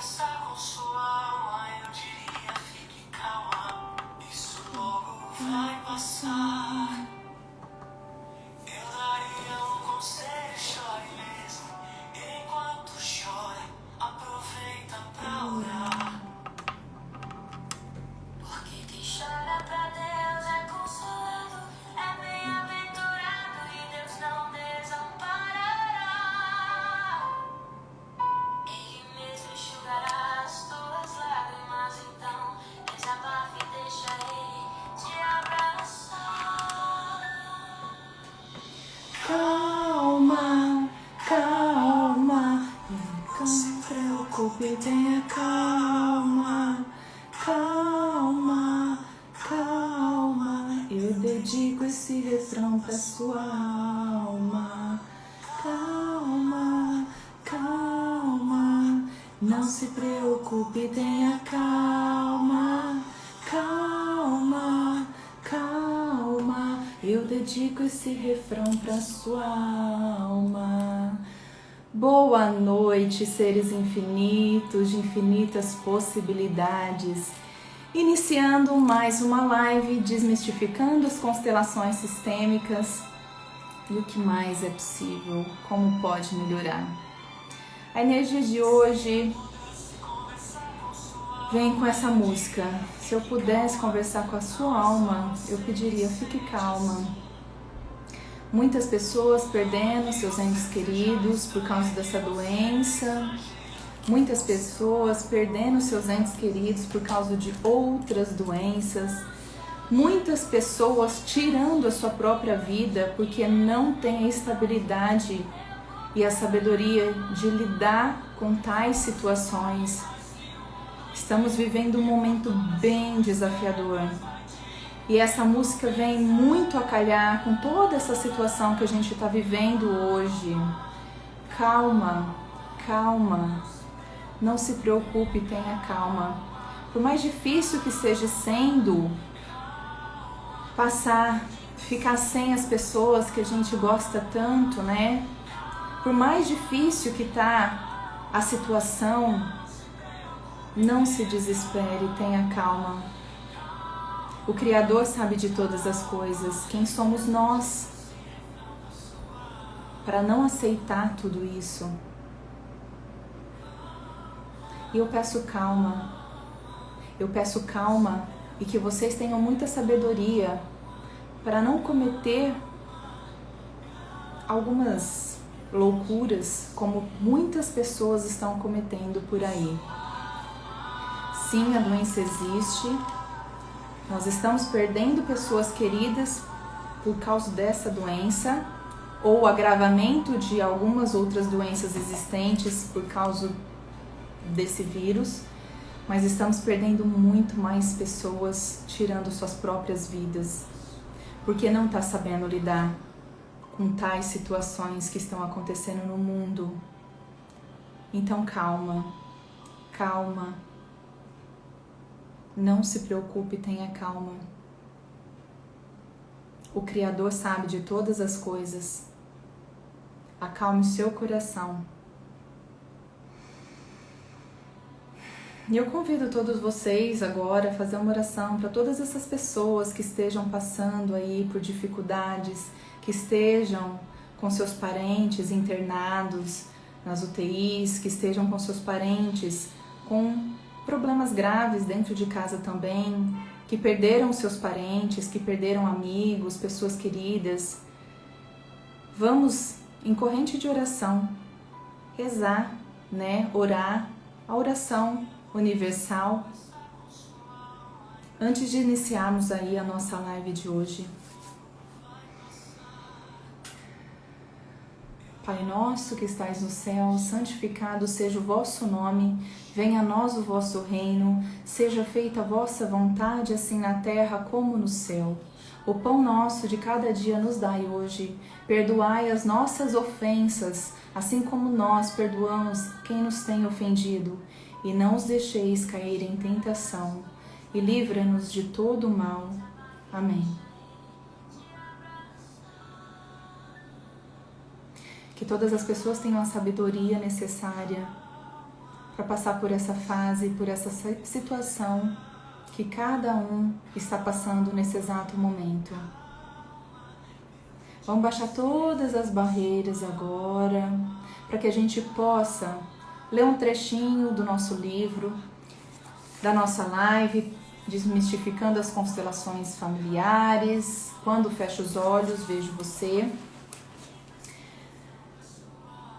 conversar com sua alma, eu diria fique calma, isso logo vai passar. Eu daria um conselho, chore mesmo, enquanto chora, aproveita pra orar. Porque quem chora pra Deus é consolado, é bem-aventurado e Deus não desamparará. Ele mesmo enxugará as tuas lágrimas, então desabafe e deixa ele te abraçar. Calma, calma, não se preocupe, tenha calma, calma, calma. Eu dedico esse refrão pra sua alma. Calma, calma, não se preocupe, tenha calma, calma, calma. Eu dedico esse refrão pra sua alma. Boa noite, seres infinitos, de infinitas possibilidades. Iniciando mais uma live desmistificando as constelações sistêmicas e o que mais é possível, como pode melhorar. A energia de hoje vem com essa música. Se eu pudesse conversar com a sua alma, eu pediria, fique calma. Muitas pessoas perdendo seus entes queridos por causa dessa doença. Muitas pessoas perdendo seus entes queridos por causa de outras doenças. Muitas pessoas tirando a sua própria vida porque não têm a estabilidade e a sabedoria de lidar com tais situações. Estamos vivendo um momento bem desafiador. E essa música vem muito a calhar com toda essa situação que a gente está vivendo hoje. Calma, calma. Não se preocupe, tenha calma. Por mais difícil que esteja sendo passar, ficar sem as pessoas que a gente gosta tanto, né? Por mais difícil que tá a situação, não se desespere, tenha calma. O Criador sabe de todas as coisas. Quem somos nós para não aceitar tudo isso? E eu peço calma. Eu peço calma e que vocês tenham muita sabedoria para não cometer algumas loucuras como muitas pessoas estão cometendo por aí. Sim, a doença existe. Nós estamos perdendo pessoas queridas por causa dessa doença ou agravamento de algumas outras doenças existentes por causa desse vírus, mas estamos perdendo muito mais pessoas, tirando suas próprias vidas, porque não está sabendo lidar com tais situações que estão acontecendo no mundo. Então calma, calma. Não se preocupe, tenha calma. O Criador sabe de todas as coisas. Acalme o seu coração. E eu convido todos vocês agora a fazer uma oração para todas essas pessoas que estejam passando aí por dificuldades, que estejam com seus parentes internados nas UTIs, que estejam com seus parentes com problemas graves dentro de casa também, que perderam seus parentes, que perderam amigos, pessoas queridas. Vamos, em corrente de oração, rezar, né? Orar, a oração universal, antes de iniciarmos aí a nossa live de hoje. Pai nosso que estais no céu, santificado seja o vosso nome, venha a nós o vosso reino, seja feita a vossa vontade, assim na terra como no céu. O pão nosso de cada dia nos dai hoje, perdoai as nossas ofensas, assim como nós perdoamos quem nos tem ofendido, e não os deixeis cair em tentação, e livra-nos de todo o mal. Amém. Que todas as pessoas tenham a sabedoria necessária para passar por essa fase, por essa situação que cada um está passando nesse exato momento. Vamos baixar todas as barreiras agora, para que a gente possa ler um trechinho do nosso livro, da nossa live, Desmistificando as Constelações Familiares. Quando fecho os olhos, vejo você.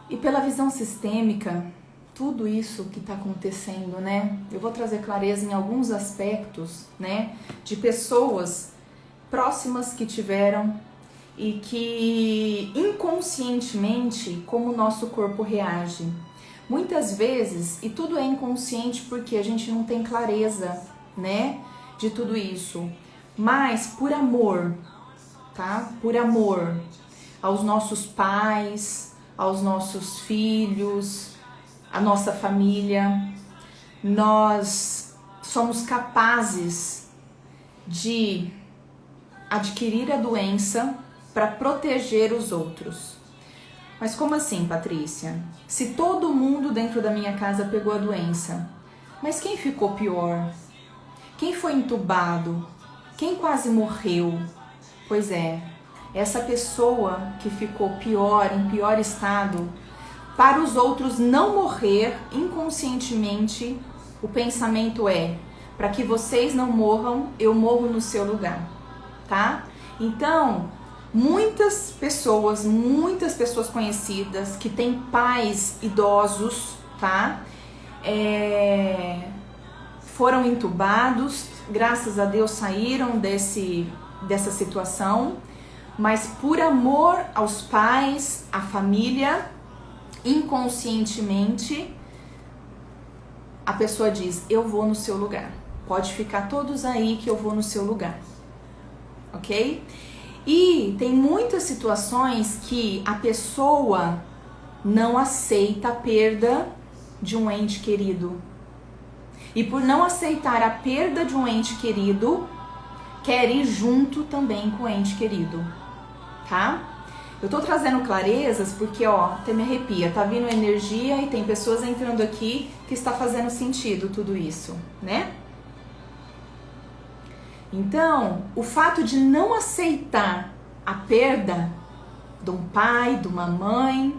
E pela visão sistêmica, tudo isso que está acontecendo, né? Eu vou trazer clareza em alguns aspectos, né? De pessoas próximas que tiveram e que inconscientemente, como o nosso corpo reage. Muitas vezes, e tudo é inconsciente porque a gente não tem clareza, né? De tudo isso. Mas por amor, tá? Por amor aos nossos pais, aos nossos filhos, a nossa família, nós somos capazes de adquirir a doença para proteger os outros. Mas como assim, Patrícia? Se todo mundo dentro da minha casa pegou a doença, mas quem ficou pior? Quem foi entubado? Quem quase morreu? Pois é, essa pessoa que ficou pior, em pior estado, para os outros não morrer inconscientemente, o pensamento é: para que vocês não morram, eu morro no seu lugar, tá? Então, muitas pessoas conhecidas que têm pais idosos, tá? Foram entubados, graças a Deus saíram dessa situação, mas por amor aos pais, à família, inconscientemente, a pessoa diz: eu vou no seu lugar. Pode ficar todos aí que eu vou no seu lugar. Ok? E tem muitas situações que a pessoa não aceita a perda de um ente querido. E por não aceitar a perda de um ente querido, quer ir junto também com o ente querido, tá? Eu tô trazendo clarezas porque, ó, até me arrepia, tá vindo energia e tem pessoas entrando aqui que está fazendo sentido tudo isso, né? Então, o fato de não aceitar a perda de um pai, de uma mãe,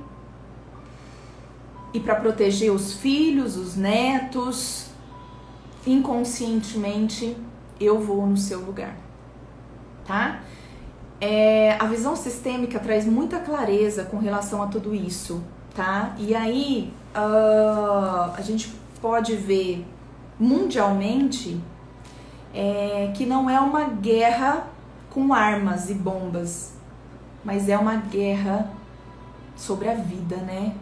e para proteger os filhos, os netos, inconscientemente eu vou no seu lugar, tá? A visão sistêmica traz muita clareza com relação a tudo isso, tá? E aí a gente pode ver mundialmente que não é uma guerra com armas e bombas, mas é uma guerra sobre a vida, né?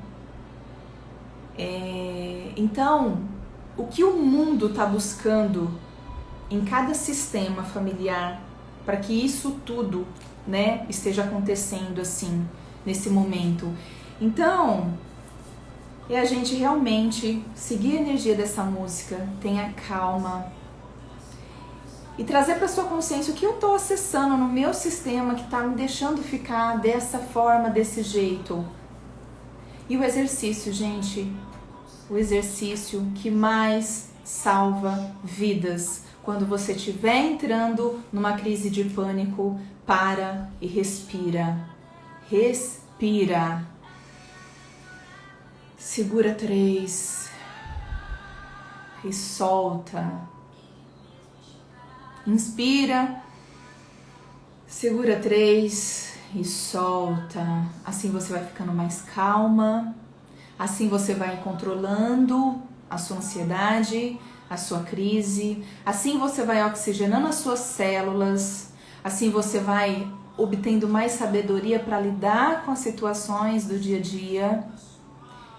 Então, o que o mundo está buscando em cada sistema familiar para que isso tudo, né, esteja acontecendo assim, nesse momento? Então, é a gente realmente seguir a energia dessa música, tenha calma e trazer para sua consciência o que eu estou acessando no meu sistema que está me deixando ficar dessa forma, desse jeito. E o exercício, gente, o exercício que mais salva vidas. Quando você estiver entrando numa crise de pânico, para e respira. Respira. Segura 3 e solta. Inspira, segura 3 e solta. Assim você vai ficando mais calma. Assim você vai controlando a sua ansiedade, a sua crise. Assim você vai oxigenando as suas células. Assim você vai obtendo mais sabedoria para lidar com as situações do dia a dia.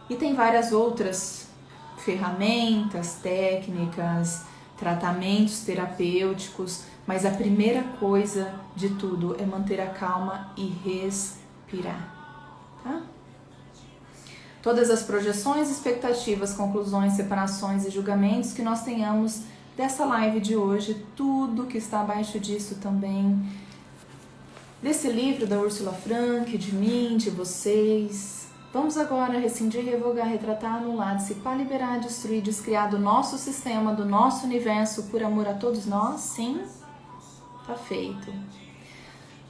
E tem várias outras ferramentas, técnicas, tratamentos terapêuticos, mas a primeira coisa de tudo é manter a calma e respirar, tá? Todas as projeções, expectativas, conclusões, separações e julgamentos que nós tenhamos dessa live de hoje, tudo que está abaixo disso também, desse livro da Ursula Frank, de mim, de vocês, Vamos agora rescindir, revogar, retratar, anular, dissipar, liberar, destruir, descriar do nosso sistema, do nosso universo, por amor a todos nós? Sim? Tá feito.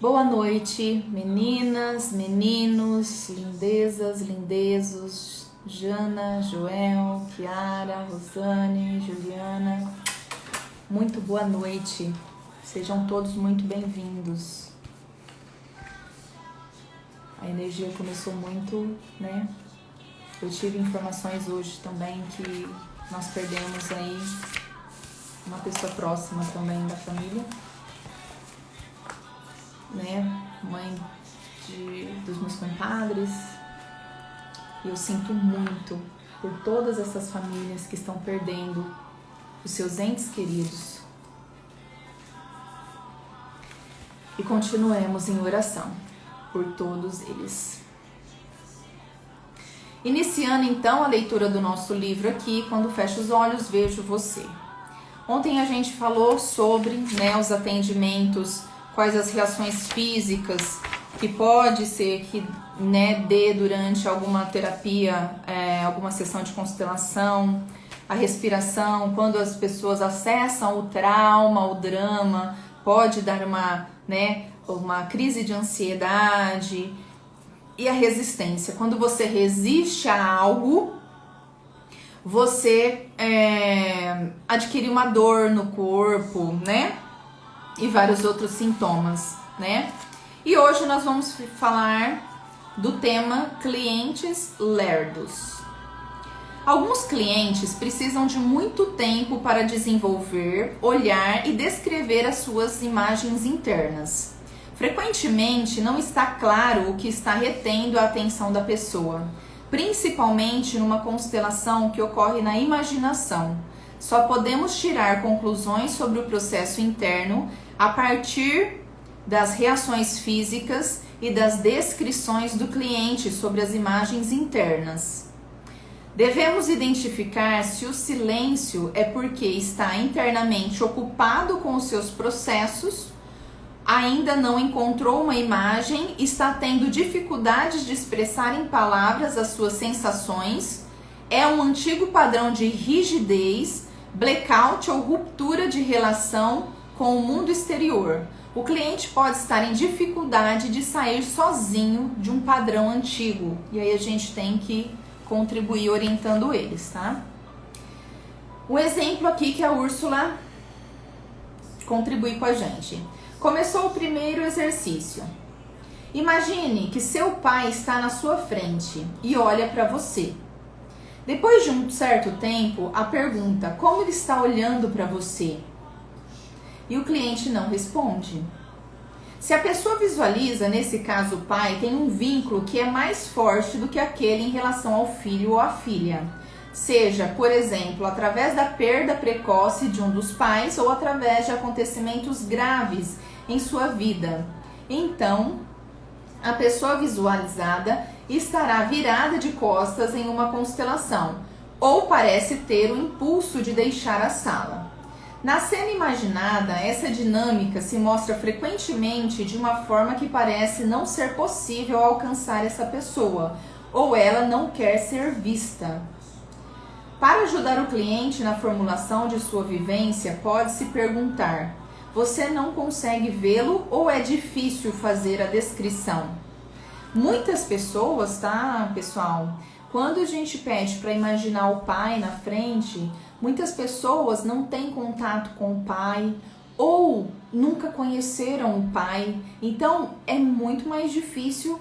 Boa noite, meninas, meninos, lindezas, lindezos, Jana, Joel, Kiara, Rosane, Juliana. Muito boa noite. Sejam todos muito bem-vindos. A energia começou muito, né? Eu tive informações hoje também que nós perdemos aí uma pessoa próxima também da família, né? Mãe dos meus compadres. E eu sinto muito por todas essas famílias que estão perdendo os seus entes queridos. E continuemos em oração por todos eles. Iniciando então a leitura do nosso livro aqui, quando fecho os olhos vejo você. Ontem a gente falou sobre, né, os atendimentos, quais as reações físicas que pode ser que, né, dê durante alguma terapia, alguma sessão de constelação, a respiração, quando as pessoas acessam o trauma, o drama, pode dar uma crise de ansiedade. E a resistência, quando você resiste a algo, você adquire uma dor no corpo, né? E vários outros sintomas, né? E hoje nós vamos falar do tema clientes lerdos. Alguns clientes precisam de muito tempo para desenvolver, olhar e descrever as suas imagens internas. Frequentemente não está claro o que está retendo a atenção da pessoa, principalmente numa constelação que ocorre na imaginação. Só podemos tirar conclusões sobre o processo interno a partir das reações físicas e das descrições do cliente sobre as imagens internas. Devemos identificar se o silêncio é porque está internamente ocupado com os seus processos, ainda não encontrou uma imagem, está tendo dificuldades de expressar em palavras as suas sensações, é um antigo padrão de rigidez, blackout ou ruptura de relação com o mundo exterior. O cliente pode estar em dificuldade de sair sozinho de um padrão antigo. E aí a gente tem que contribuir orientando eles, tá? O exemplo aqui que a Úrsula contribui com a gente. Começou o primeiro exercício. Imagine que seu pai está na sua frente e olha para você. Depois de um certo tempo, a pergunta: como ele está olhando para você? E o cliente não responde. Se a pessoa visualiza, nesse caso o pai, tem um vínculo que é mais forte do que aquele em relação ao filho ou à filha. Seja, por exemplo, através da perda precoce de um dos pais ou através de acontecimentos graves em sua vida. Então, a pessoa visualizada estará virada de costas em uma constelação ou parece ter o impulso de deixar a sala. Na cena imaginada, essa dinâmica se mostra frequentemente de uma forma que parece não ser possível alcançar essa pessoa, ou ela não quer ser vista. Para ajudar o cliente na formulação de sua vivência, pode-se perguntar: você não consegue vê-lo ou é difícil fazer a descrição? Muitas pessoas, tá, pessoal? Quando a gente pede para imaginar o pai na frente, muitas pessoas não têm contato com o pai ou nunca conheceram o pai. Então, é muito mais difícil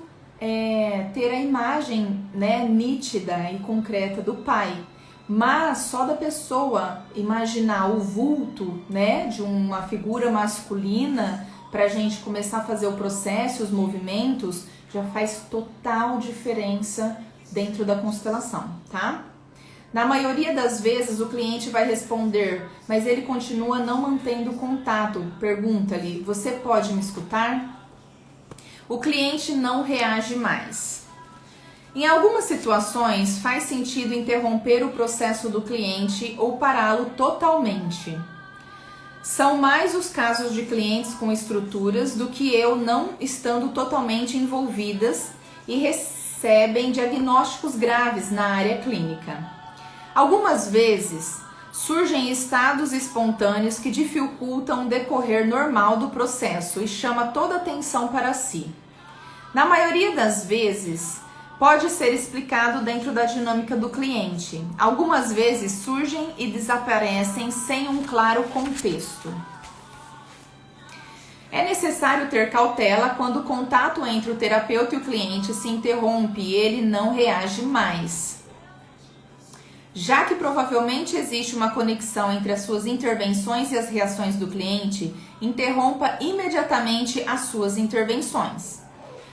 ter a imagem, né, nítida e concreta do pai. Mas só da pessoa imaginar o vulto, né, de uma figura masculina, para a gente começar a fazer o processo, os movimentos, já faz total diferença dentro da constelação, tá? Na maioria das vezes o cliente vai responder, mas ele continua não mantendo contato. Pergunta-lhe: você pode me escutar? O cliente não reage mais. Em algumas situações, faz sentido interromper o processo do cliente ou pará-lo totalmente. São mais os casos de clientes com estruturas do que eu não estando totalmente envolvidas e recebem diagnósticos graves na área clínica. Algumas vezes surgem estados espontâneos que dificultam o decorrer normal do processo e chama toda a atenção para si. Na maioria das vezes, pode ser explicado dentro da dinâmica do cliente. Algumas vezes surgem e desaparecem sem um claro contexto. É necessário ter cautela quando o contato entre o terapeuta e o cliente se interrompe e ele não reage mais. Já que provavelmente existe uma conexão entre as suas intervenções e as reações do cliente, interrompa imediatamente as suas intervenções.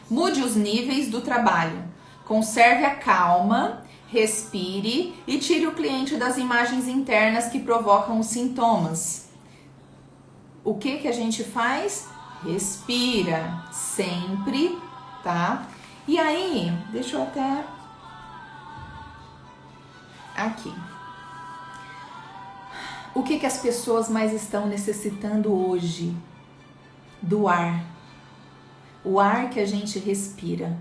Mude os níveis do trabalho. Conserve a calma, respire e tire o cliente das imagens internas que provocam os sintomas. O que a gente faz? Respira sempre, tá? E aí, deixa eu até... Aqui. O que as pessoas mais estão necessitando hoje? Do ar. O ar que a gente respira.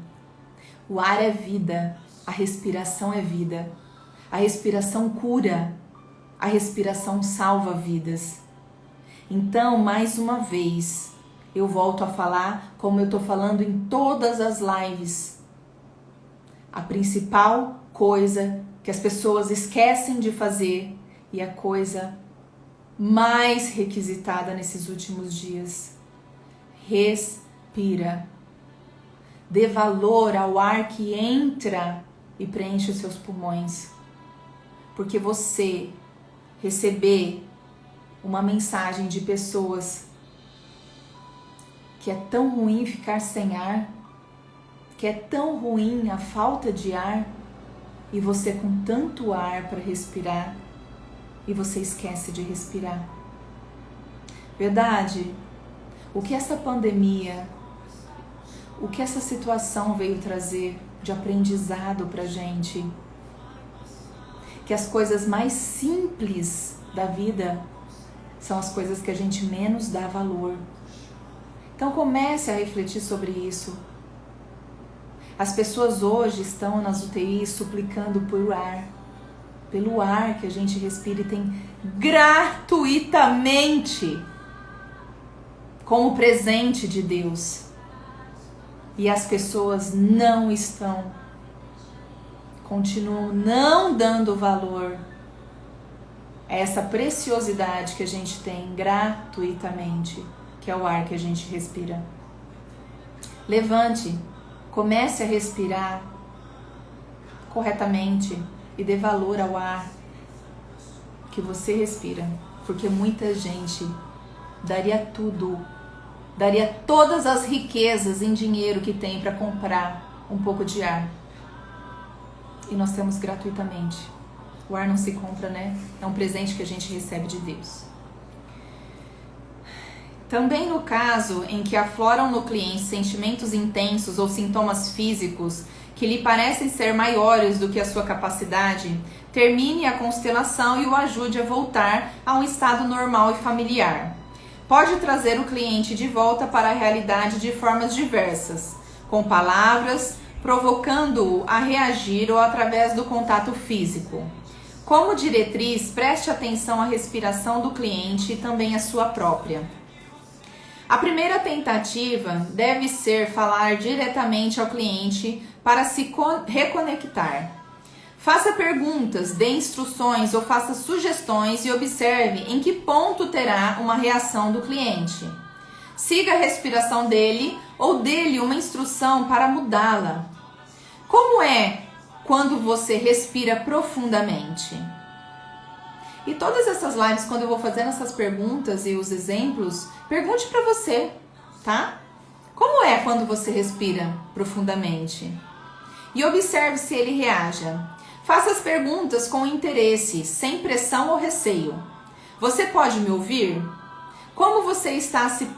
O ar é vida, a respiração é vida. A respiração cura, a respiração salva vidas. Então, mais uma vez, eu volto a falar como eu tô falando em todas as lives. A principal coisa que as pessoas esquecem de fazer e a coisa mais requisitada nesses últimos dias. Respira. Dê valor ao ar que entra e preenche os seus pulmões. Porque você receber uma mensagem de pessoas que é tão ruim ficar sem ar, que é tão ruim a falta de ar, e você com tanto ar para respirar, e você esquece de respirar. Verdade? O que essa pandemia, o que essa situação veio trazer de aprendizado pra gente? Que as coisas mais simples da vida são as coisas que a gente menos dá valor. Então comece a refletir sobre isso. As pessoas hoje estão nas UTIs suplicando por ar, pelo ar que a gente respira e tem gratuitamente como presente de Deus. E as pessoas não estão, continuam não dando valor a essa preciosidade que a gente tem gratuitamente, que é o ar que a gente respira. Levante, comece a respirar corretamente e dê valor ao ar que você respira, porque muita gente daria tudo, daria todas as riquezas em dinheiro que tem para comprar um pouco de ar. E nós temos gratuitamente. O ar não se compra, né? É um presente que a gente recebe de Deus. Também no caso em que afloram no cliente sentimentos intensos ou sintomas físicos que lhe parecem ser maiores do que a sua capacidade, termine a constelação e o ajude a voltar a um estado normal e familiar. Pode trazer o cliente de volta para a realidade de formas diversas, com palavras, provocando-o a reagir ou através do contato físico. Como diretriz, preste atenção à respiração do cliente e também à sua própria. A primeira tentativa deve ser falar diretamente ao cliente para se reconectar. Faça perguntas, dê instruções ou faça sugestões e observe em que ponto terá uma reação do cliente. Siga a respiração dele ou dê-lhe uma instrução para mudá-la. Como é quando você respira profundamente? E todas essas lives, quando eu vou fazendo essas perguntas e os exemplos, pergunte para você, tá? Como é quando você respira profundamente? E observe se ele reaja. Faça as perguntas com interesse, sem pressão ou receio. Você pode me ouvir? Como você está se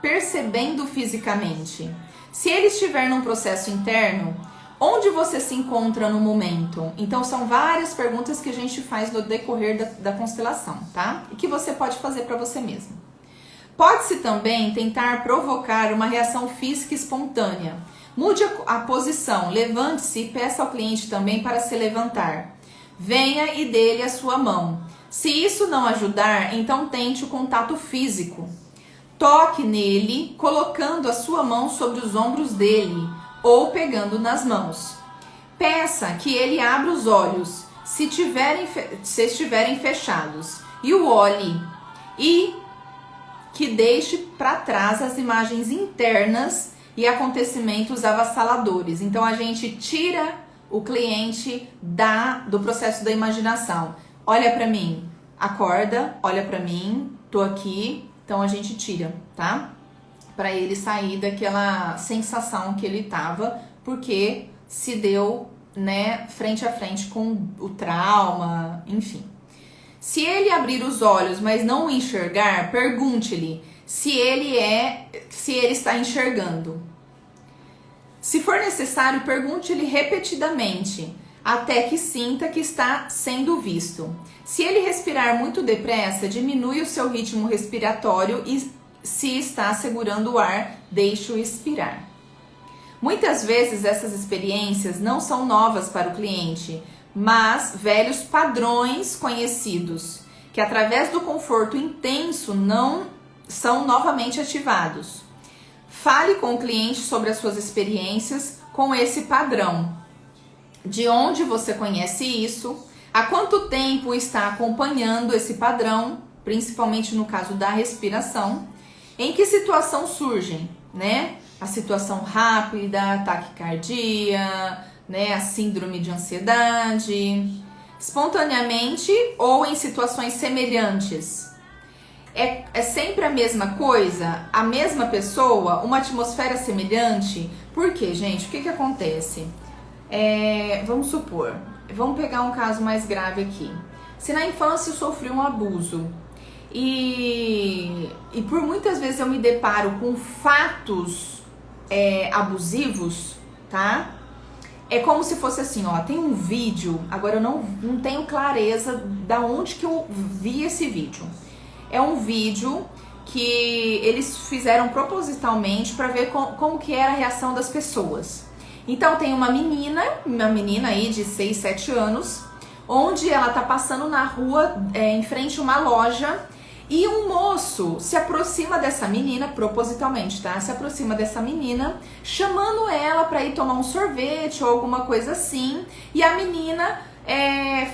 percebendo fisicamente? Se ele estiver num processo interno, onde você se encontra no momento? Então são várias perguntas que a gente faz no decorrer da constelação, tá? E que você pode fazer para você mesmo. Pode-se também tentar provocar uma reação física espontânea, Mude a posição, levante-se e peça ao cliente também para se levantar. Venha e dê-lhe a sua mão. Se isso não ajudar, então tente o contato físico. Toque nele, colocando a sua mão sobre os ombros dele ou pegando nas mãos. Peça que ele abra os olhos, se estiverem fechados, e o olhe, e que deixe para trás as imagens internas e acontecimentos avassaladores. Então a gente tira o cliente do processo da imaginação. Olha para mim, acorda, olha para mim, tô aqui. Então a gente tira, tá? Para ele sair daquela sensação que ele tava, porque se deu, né, frente a frente com o trauma, enfim. Se ele abrir os olhos, mas não o enxergar, pergunte-lhe se ele está enxergando. Se for necessário, pergunte-lhe repetidamente, até que sinta que está sendo visto. Se ele respirar muito depressa, diminui o seu ritmo respiratório e, se está segurando o ar, deixe-o expirar. Muitas vezes essas experiências não são novas para o cliente, mas velhos padrões conhecidos, que através do conforto intenso não são novamente ativados. Fale com o cliente sobre as suas experiências com esse padrão. De onde você conhece isso? Há quanto tempo está acompanhando esse padrão, principalmente no caso da respiração? Em que situação surgem, né? A situação rápida, taquicardia, né? A síndrome de ansiedade, espontaneamente ou em situações semelhantes. É sempre a mesma coisa? A mesma pessoa? Uma atmosfera semelhante? Por quê, gente? O que acontece? Vamos supor, vamos pegar um caso mais grave aqui. Se na infância eu sofri um abuso e por muitas vezes eu me deparo com fatos abusivos, tá? É como se fosse assim, ó, tem um vídeo, agora eu não tenho clareza da onde que eu vi esse vídeo. É um vídeo que eles fizeram propositalmente para ver como que era a reação das pessoas. Então tem uma menina aí de 6, 7 anos, onde ela tá passando na rua em frente a uma loja e um moço se aproxima dessa menina, propositalmente, tá? Se aproxima dessa menina, chamando ela para ir tomar um sorvete ou alguma coisa assim, e a menina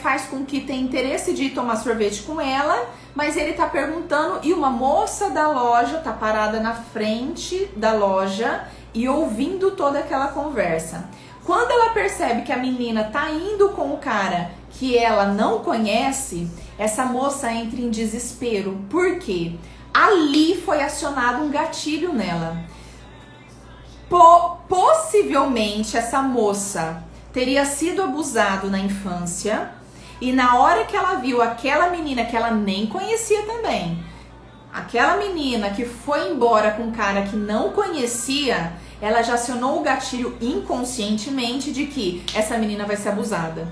faz com que tenha interesse de ir tomar sorvete com ela, mas ele tá perguntando e uma moça da loja tá parada na frente da loja e ouvindo toda aquela conversa. Quando ela percebe que a menina tá indo com o cara que ela não conhece, essa moça entra em desespero. Por quê? Ali foi acionado um gatilho nela. Possivelmente essa moça teria sido abusada na infância e na hora que ela viu aquela menina que ela nem conhecia também, aquela menina que foi embora com um cara que não conhecia, ela já acionou o gatilho inconscientemente de que essa menina vai ser abusada.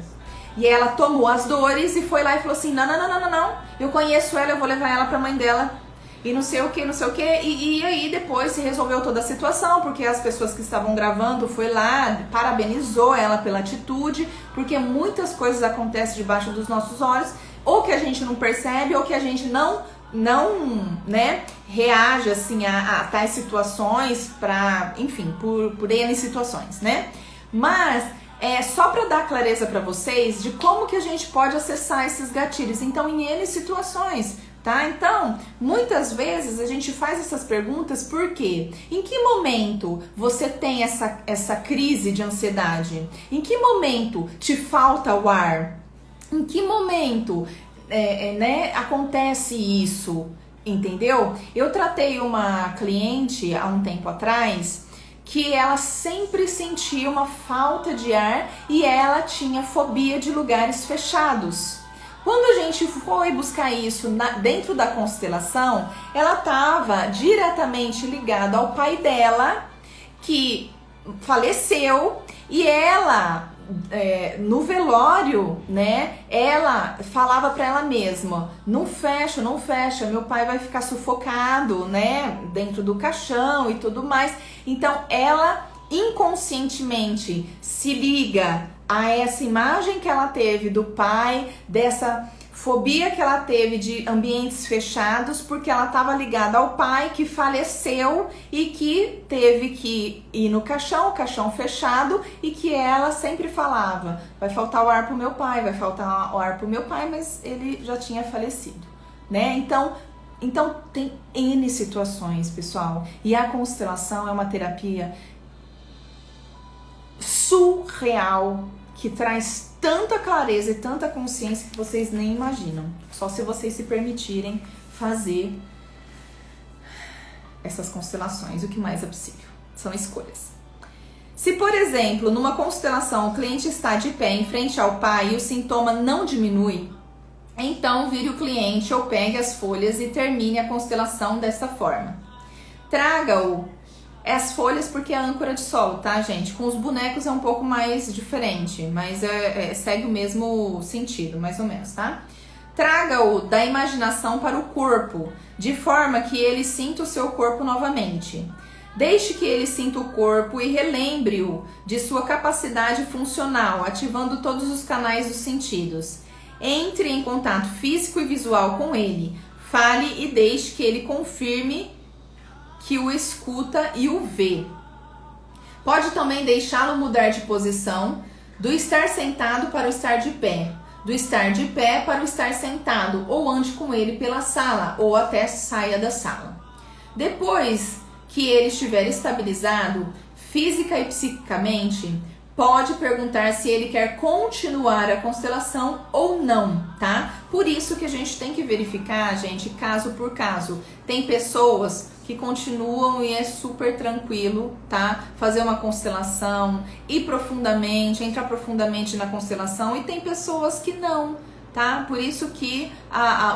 E ela tomou as dores e foi lá e falou assim, não, eu conheço ela, eu vou levar ela pra mãe dela. E não sei o que. E aí depois se resolveu toda a situação, porque as pessoas que estavam gravando foi lá, parabenizou ela pela atitude, porque muitas coisas acontecem debaixo dos nossos olhos, ou que a gente não percebe, ou que a gente não reage assim a tais situações, enfim, por N situações, né? Mas só para dar clareza para vocês de como que a gente pode acessar esses gatilhos, então em N situações, tá? Então, muitas vezes a gente faz essas perguntas porque em que momento você tem essa crise de ansiedade? Em que momento te falta o ar? Em que momento acontece isso? Entendeu? Eu tratei uma cliente há um tempo atrás que ela sempre sentia uma falta de ar e ela tinha fobia de lugares fechados. Quando a gente foi buscar isso dentro da constelação, ela estava diretamente ligada ao pai dela, que faleceu, e ela, no velório, né, ela falava para ela mesma, não fecha, meu pai vai ficar sufocado, né, dentro do caixão e tudo mais. Então ela inconscientemente se liga a essa imagem que ela teve do pai, dessa fobia que ela teve de ambientes fechados, porque ela estava ligada ao pai que faleceu e que teve que ir no caixão, o caixão fechado, e que ela sempre falava: vai faltar o ar pro meu pai, vai faltar o ar pro meu pai, mas ele já tinha falecido, né? Então tem N situações, pessoal, e a constelação é uma terapia surreal, que traz tanta clareza e tanta consciência que vocês nem imaginam. Só se vocês se permitirem fazer essas constelações, o que mais é possível. São escolhas. Se, por exemplo, numa constelação o cliente está de pé em frente ao pai e o sintoma não diminui, então vire o cliente ou pegue as folhas e termine a constelação dessa forma. Traga-o as folhas, porque é a âncora de solo, tá, gente? Com os bonecos é um pouco mais diferente, mas segue o mesmo sentido, mais ou menos, tá? Traga-o da imaginação para o corpo, de forma que ele sinta o seu corpo novamente. Deixe que ele sinta o corpo e relembre-o de sua capacidade funcional, ativando todos os canais dos sentidos. Entre em contato físico e visual com ele. Fale e deixe que ele confirme que o escuta e o vê. Pode também deixá-lo mudar de posição, do estar sentado para o estar de pé, do estar de pé para o estar sentado, ou ande com ele pela sala, ou até saia da sala. Depois que ele estiver estabilizado, física e psiquicamente, pode perguntar se ele quer continuar a constelação ou não, tá? Por isso que a gente tem que verificar, gente, caso por caso. Tem pessoas que continuam e é super tranquilo, tá? Fazer uma constelação, ir profundamente, entrar profundamente na constelação, e tem pessoas que não, tá? Por isso que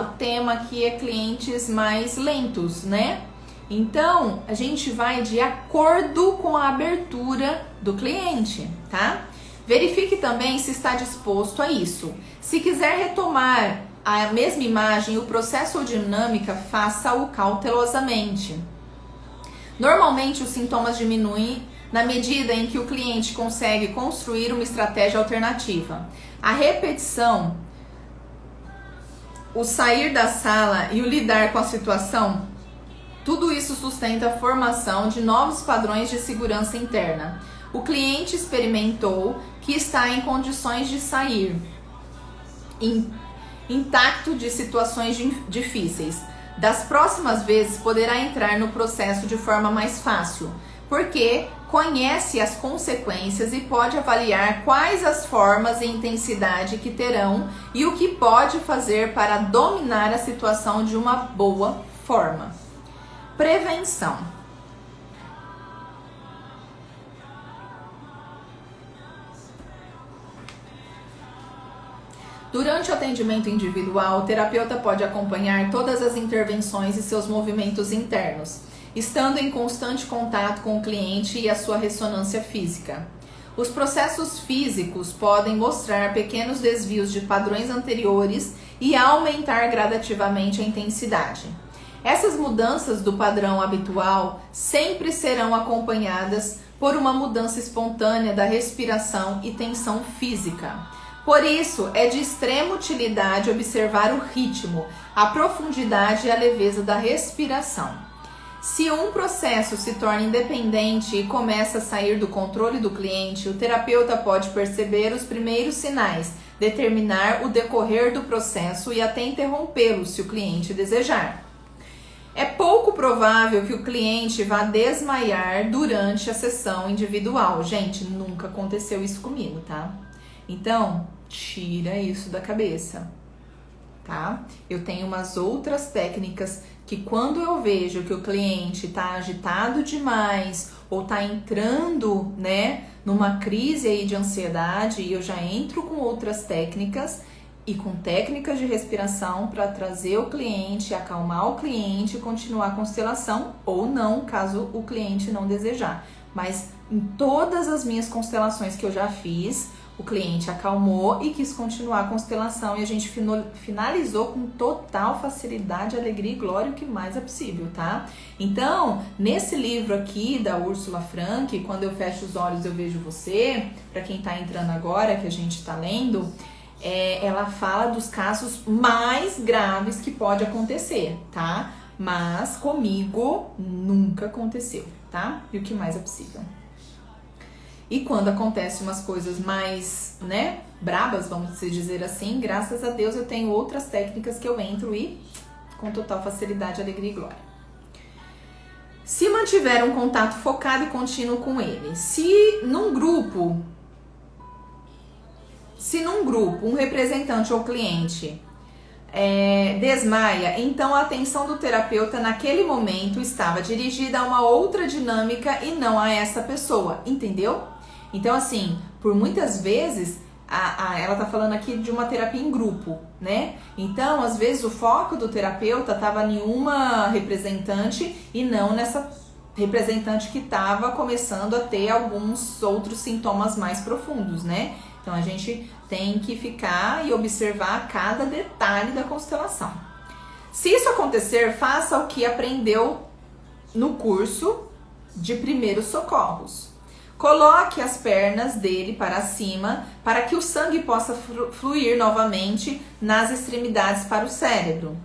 o tema aqui é clientes mais lentos, né? Então, a gente vai de acordo com a abertura do cliente, tá? Verifique também se está disposto a isso. Se quiser retomar a mesma imagem, o processo ou dinâmica, faça-o cautelosamente. Normalmente, os sintomas diminuem na medida em que o cliente consegue construir uma estratégia alternativa. A repetição, o sair da sala e o lidar com a situação, tudo isso sustenta a formação de novos padrões de segurança interna. O cliente experimentou que está em condições de sair intacto de situações difíceis. Das próximas vezes poderá entrar no processo de forma mais fácil, porque conhece as consequências e pode avaliar quais as formas e intensidade que terão e o que pode fazer para dominar a situação de uma boa forma. Prevenção. Durante o atendimento individual, o terapeuta pode acompanhar todas as intervenções e seus movimentos internos, estando em constante contato com o cliente e a sua ressonância física. Os processos físicos podem mostrar pequenos desvios de padrões anteriores e aumentar gradativamente a intensidade. Essas mudanças do padrão habitual sempre serão acompanhadas por uma mudança espontânea da respiração e tensão física. Por isso, é de extrema utilidade observar o ritmo, a profundidade e a leveza da respiração. Se um processo se torna independente e começa a sair do controle do cliente, o terapeuta pode perceber os primeiros sinais, determinar o decorrer do processo e até interrompê-lo, se o cliente desejar. É pouco provável que o cliente vá desmaiar durante a sessão individual. Gente, nunca aconteceu isso comigo, tá? Então, tira isso da cabeça, tá? Eu tenho umas outras técnicas que quando eu vejo que o cliente tá agitado demais ou tá entrando, né, numa crise aí de ansiedade, eu já entro com outras técnicas e com técnicas de respiração para trazer o cliente, acalmar o cliente e continuar a constelação, ou não, caso o cliente não desejar. Mas em todas as minhas constelações que eu já fiz, O cliente acalmou e quis continuar a constelação e a gente finalizou com total facilidade, alegria e glória, o que mais é possível, tá? Então, nesse livro aqui da Úrsula Frank, Quando Eu Fecho os Olhos Eu Vejo Você, para quem tá entrando agora, que a gente tá lendo, ela fala dos casos mais graves que pode acontecer, tá? Mas comigo nunca aconteceu, tá? E o que mais é possível. E quando acontecem umas coisas mais, né, brabas, vamos dizer assim, graças a Deus eu tenho outras técnicas que eu entro e com total facilidade, alegria e glória. Se mantiver um contato focado e contínuo com ele, se num grupo um representante ou cliente desmaia, então a atenção do terapeuta naquele momento estava dirigida a uma outra dinâmica e não a essa pessoa, entendeu? Então, assim, por muitas vezes, ela tá falando aqui de uma terapia em grupo, né? Então, às vezes, o foco do terapeuta estava em uma representante e não nessa representante que estava começando a ter alguns outros sintomas mais profundos, né? Então, a gente tem que ficar e observar cada detalhe da constelação. Se isso acontecer, faça o que aprendeu no curso de primeiros socorros. Coloque as pernas dele para cima para que o sangue possa fluir novamente nas extremidades para o cérebro.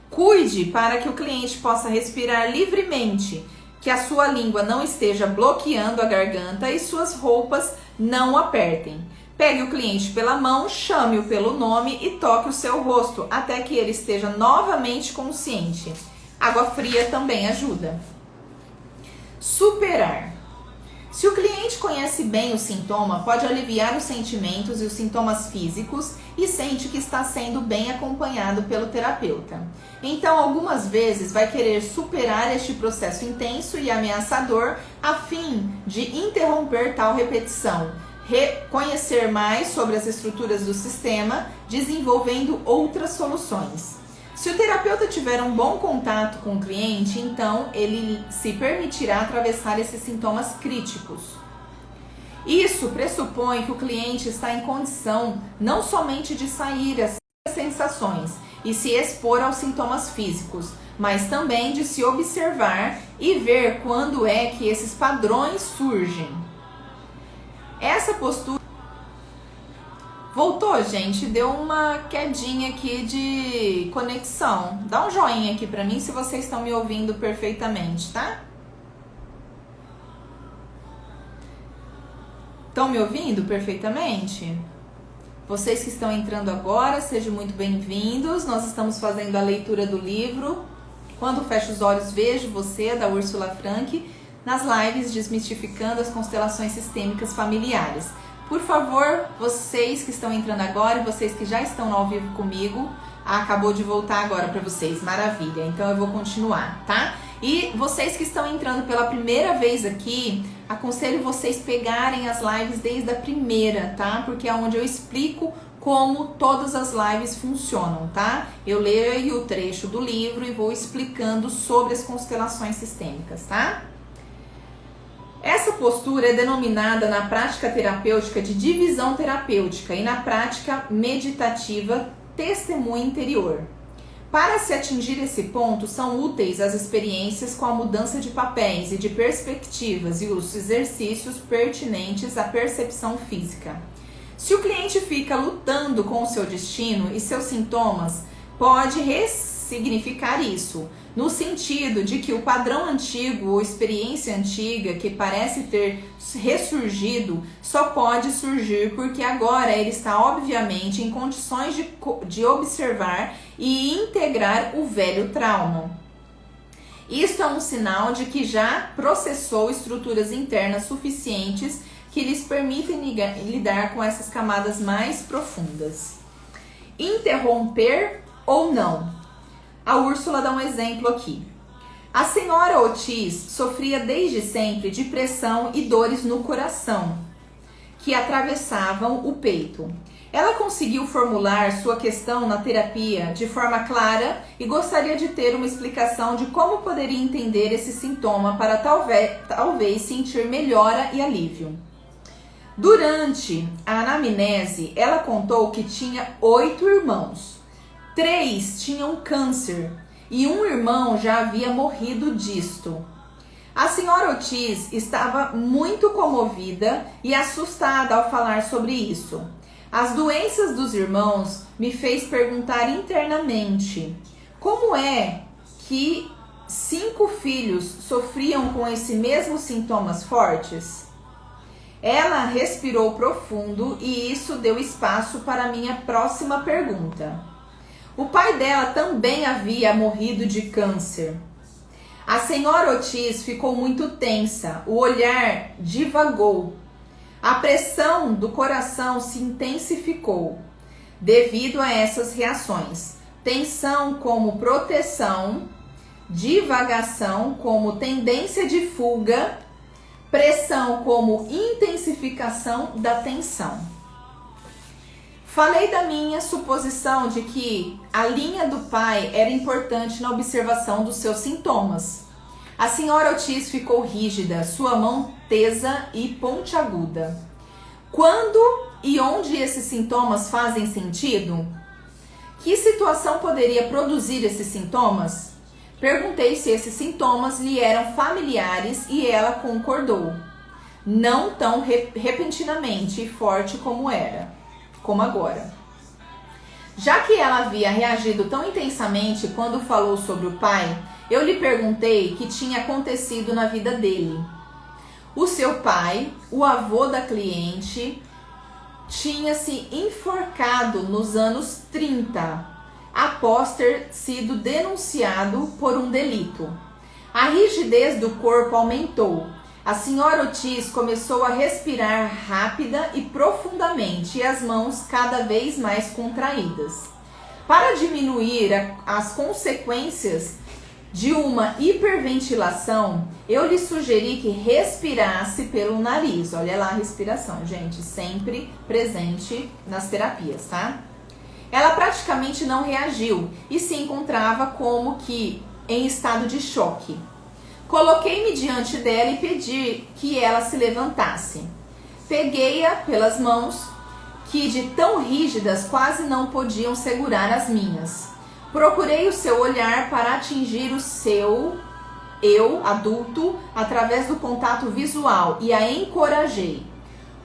Cuide para que o cliente possa respirar livremente, que a sua língua não esteja bloqueando a garganta e suas roupas não apertem. Pegue o cliente pela mão, chame-o pelo nome e toque o seu rosto até que ele esteja novamente consciente. Água fria também ajuda. Superar. Se o cliente conhece bem o sintoma, pode aliviar os sentimentos e os sintomas físicos e sente que está sendo bem acompanhado pelo terapeuta. Então, algumas vezes vai querer superar este processo intenso e ameaçador a fim de interromper tal repetição, conhecer mais sobre as estruturas do sistema, desenvolvendo outras soluções. Se o terapeuta tiver um bom contato com o cliente, então ele se permitirá atravessar esses sintomas críticos. Isso pressupõe que o cliente está em condição não somente de sair as sensações e se expor aos sintomas físicos, mas também de se observar e ver quando é que esses padrões surgem. Essa postura... Voltou, gente? Deu uma quedinha aqui de conexão. Dá um joinha aqui pra mim se vocês estão me ouvindo perfeitamente, tá? Estão me ouvindo perfeitamente? Vocês que estão entrando agora, sejam muito bem-vindos. Nós estamos fazendo a leitura do livro Quando Fecho os Olhos Vejo Você, da Úrsula Frank, nas lives Desmistificando as Constelações Sistêmicas Familiares. Por favor, vocês que estão entrando agora e vocês que já estão no ao vivo comigo, acabou de voltar agora para vocês, maravilha, então eu vou continuar, tá? E vocês que estão entrando pela primeira vez aqui, aconselho vocês pegarem as lives desde a primeira, tá? Porque é onde eu explico como todas as lives funcionam, tá? Eu leio o trecho do livro e vou explicando sobre as constelações sistêmicas, tá? Essa postura é denominada na prática terapêutica de divisão terapêutica e na prática meditativa testemunho interior. Para se atingir esse ponto, são úteis as experiências com a mudança de papéis e de perspectivas e os exercícios pertinentes à percepção física. Se o cliente fica lutando com o seu destino e seus sintomas, pode ressignificar isso, no sentido de que o padrão antigo ou experiência antiga que parece ter ressurgido só pode surgir porque agora ele está obviamente em condições de observar e integrar o velho trauma. Isto é um sinal de que já processou estruturas internas suficientes que lhes permitem lidar com essas camadas mais profundas. Interromper ou não? A Úrsula dá um exemplo aqui. A senhora Otis sofria desde sempre de pressão e dores no coração, que atravessavam o peito. Ela conseguiu formular sua questão na terapia de forma clara e gostaria de ter uma explicação de como poderia entender esse sintoma para talvez sentir melhora e alívio. Durante a anamnese, ela contou que tinha 8 irmãos. 3 tinham câncer e um irmão já havia morrido disto. A senhora Ortiz estava muito comovida e assustada ao falar sobre isso. As doenças dos irmãos me fez perguntar internamente: como é que 5 filhos sofriam com esses mesmos sintomas fortes? Ela respirou profundo e isso deu espaço para a minha próxima pergunta. O pai dela também havia morrido de câncer. A senhora Ortiz ficou muito tensa, o olhar divagou. A pressão do coração se intensificou devido a essas reações. Tensão como proteção, divagação como tendência de fuga, pressão como intensificação da tensão. Falei da minha suposição de que a linha do pai era importante na observação dos seus sintomas. A senhora Ortiz ficou rígida, sua mão tesa e pontiaguda. Quando e onde esses sintomas fazem sentido? Que situação poderia produzir esses sintomas? Perguntei se esses sintomas lhe eram familiares e ela concordou. Não tão repentinamente e forte como agora. Já que ela havia reagido tão intensamente quando falou sobre o pai, eu lhe perguntei o que tinha acontecido na vida dele. O seu pai, o avô da cliente, tinha se enforcado nos anos 30, após ter sido denunciado por um delito. A rigidez do corpo aumentou. A senhora Ortiz começou a respirar rápida e profundamente e as mãos cada vez mais contraídas. Para diminuir as consequências de uma hiperventilação, eu lhe sugeri que respirasse pelo nariz. Olha lá a respiração, gente, sempre presente nas terapias, tá? Ela praticamente não reagiu e se encontrava como que em estado de choque. Coloquei-me diante dela e pedi que ela se levantasse. Peguei-a pelas mãos, que de tão rígidas quase não podiam segurar as minhas. Procurei o seu olhar para atingir o seu eu, adulto, através do contato visual e a encorajei.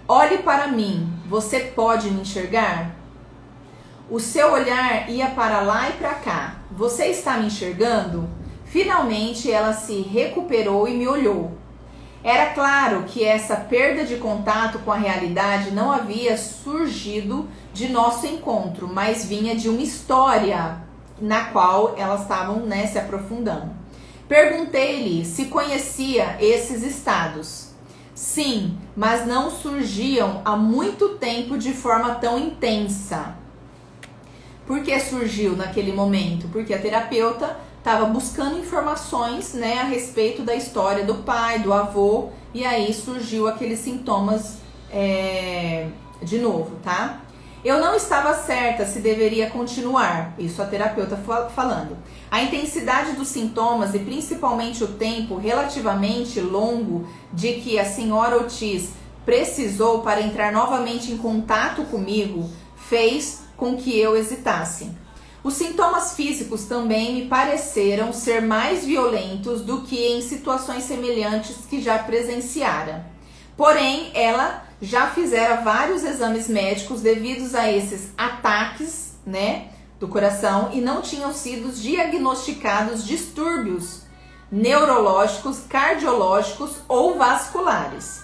Olhe para mim, você pode me enxergar? O seu olhar ia para lá e para cá. Você está me enxergando? Finalmente ela se recuperou e me olhou. Era claro que essa perda de contato com a realidade não havia surgido de nosso encontro, mas vinha de uma história na qual elas estavam, se aprofundando. Perguntei-lhe se conhecia esses estados. Sim, mas não surgiam há muito tempo de forma tão intensa. Por que surgiu naquele momento? Porque a terapeuta estava buscando informações, a respeito da história do pai, do avô, e aí surgiu aqueles sintomas de novo, tá? Eu não estava certa se deveria continuar, isso a terapeuta falando. A intensidade dos sintomas e principalmente o tempo relativamente longo de que a senhora Ortiz precisou para entrar novamente em contato comigo fez com que eu hesitasse. Os sintomas físicos também me pareceram ser mais violentos do que em situações semelhantes que já presenciara. Porém, ela já fizera vários exames médicos devidos a esses ataques, do coração e não tinham sido diagnosticados distúrbios neurológicos, cardiológicos ou vasculares.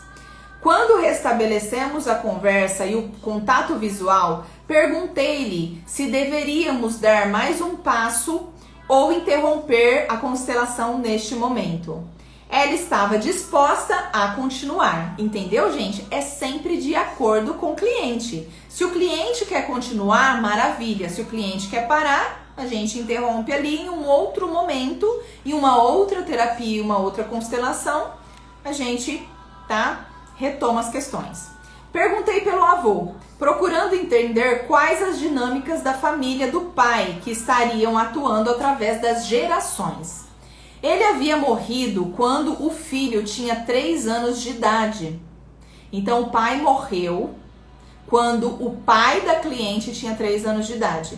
Quando restabelecemos a conversa e o contato visual, perguntei-lhe se deveríamos dar mais um passo ou interromper a constelação neste momento. Ela estava disposta a continuar, entendeu, gente? É sempre de acordo com o cliente. Se o cliente quer continuar, maravilha. Se o cliente quer parar, a gente interrompe ali em um outro momento, em uma outra terapia, uma outra constelação, a gente, retoma as questões. Perguntei pelo avô, procurando entender quais as dinâmicas da família do pai que estariam atuando através das gerações. Ele havia morrido quando o filho tinha 3 anos de idade. Então o pai morreu quando o pai da cliente tinha 3 anos de idade.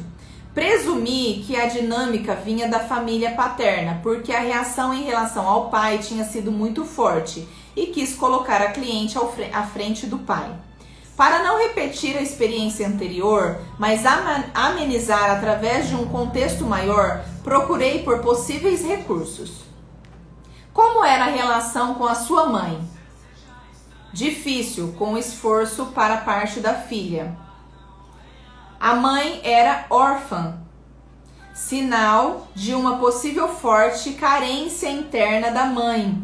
Presumi que a dinâmica vinha da família paterna, porque a reação em relação ao pai tinha sido muito forte e quis colocar a cliente à frente do pai. Para não repetir a experiência anterior, mas amenizar através de um contexto maior, procurei por possíveis recursos. Como era a relação com a sua mãe? Difícil, com esforço para a parte da filha. A mãe era órfã, sinal de uma possível forte carência interna da mãe,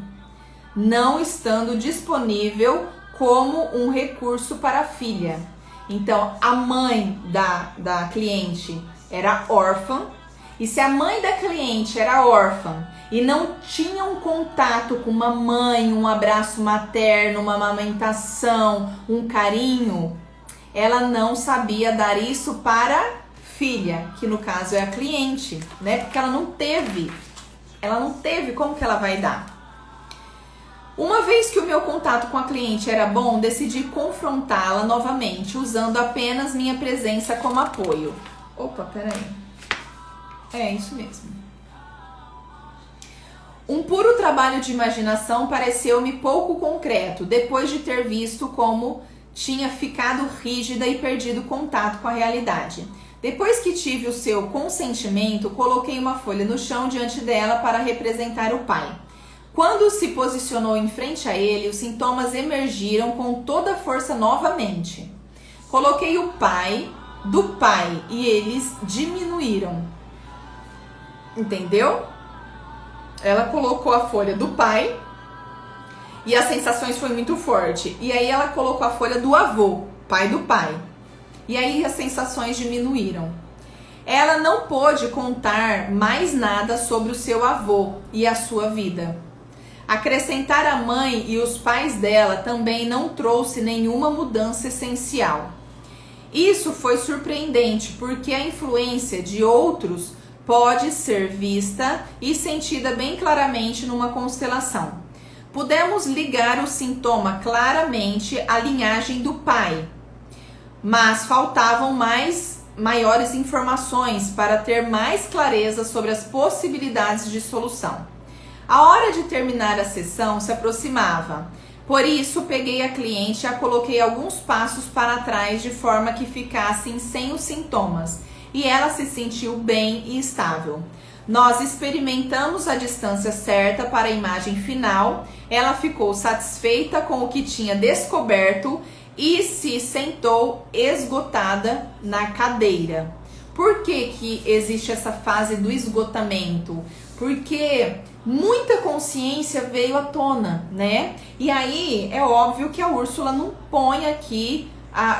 não estando disponível como um recurso para a filha. Então, a mãe da cliente era órfã, e se a mãe da cliente era órfã e não tinha um contato com uma mãe, um abraço materno, uma amamentação, um carinho, ela não sabia dar isso para a filha, que no caso é a cliente, né? Porque ela não teve, como que ela vai dar? Uma vez que o meu contato com a cliente era bom, decidi confrontá-la novamente, usando apenas minha presença como apoio. Opa, peraí. É isso mesmo. Um puro trabalho de imaginação pareceu-me pouco concreto, depois de ter visto como tinha ficado rígida e perdido contato com a realidade. Depois que tive o seu consentimento, coloquei uma folha no chão diante dela para representar o pai. Quando se posicionou em frente a ele, os sintomas emergiram com toda a força novamente. Coloquei o pai do pai e eles diminuíram. Entendeu? Ela colocou a folha do pai e as sensações foi muito forte. E aí ela colocou a folha do avô, pai do pai. E aí as sensações diminuíram. Ela não pôde contar mais nada sobre o seu avô e a sua vida. Acrescentar a mãe e os pais dela também não trouxe nenhuma mudança essencial. Isso foi surpreendente, porque a influência de outros pode ser vista e sentida bem claramente numa constelação. Pudemos ligar o sintoma claramente à linhagem do pai, mas faltavam maiores informações para ter mais clareza sobre as possibilidades de solução. A hora de terminar a sessão se aproximava, por isso peguei a cliente e a coloquei alguns passos para trás de forma que ficassem sem os sintomas, e ela se sentiu bem e estável. Nós experimentamos a distância certa para a imagem final, ela ficou satisfeita com o que tinha descoberto e se sentou esgotada na cadeira. Por que existe essa fase do esgotamento? Porque muita consciência veio à tona, né? E aí é óbvio que a Úrsula não põe aqui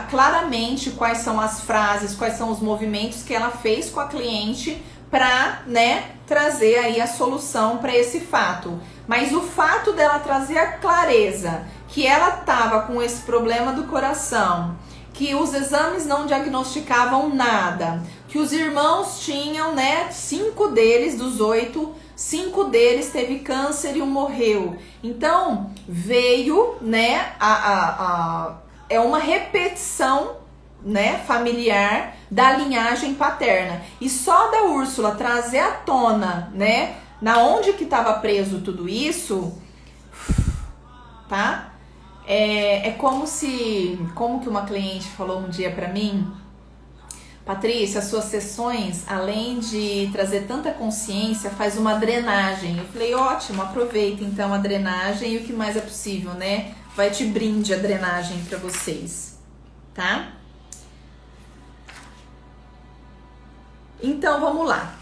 claramente quais são as frases, quais são os movimentos que ela fez com a cliente para, né, trazer aí a solução para esse fato. Mas o fato dela trazer a clareza que ela estava com esse problema do coração, que os exames não diagnosticavam nada, que os irmãos tinham, né, 5 deles dos 8, 5 deles teve câncer e um morreu. Então veio, né, é uma repetição, né, familiar da linhagem paterna. E só da Úrsula trazer à tona, né, na onde que estava preso tudo isso, tá? Como que uma cliente falou um dia pra mim: Patrícia, as suas sessões, além de trazer tanta consciência, faz uma drenagem. Eu falei, ótimo, aproveita então a drenagem e o que mais é possível, né? Vai de brinde a drenagem pra vocês, tá? Então, vamos lá.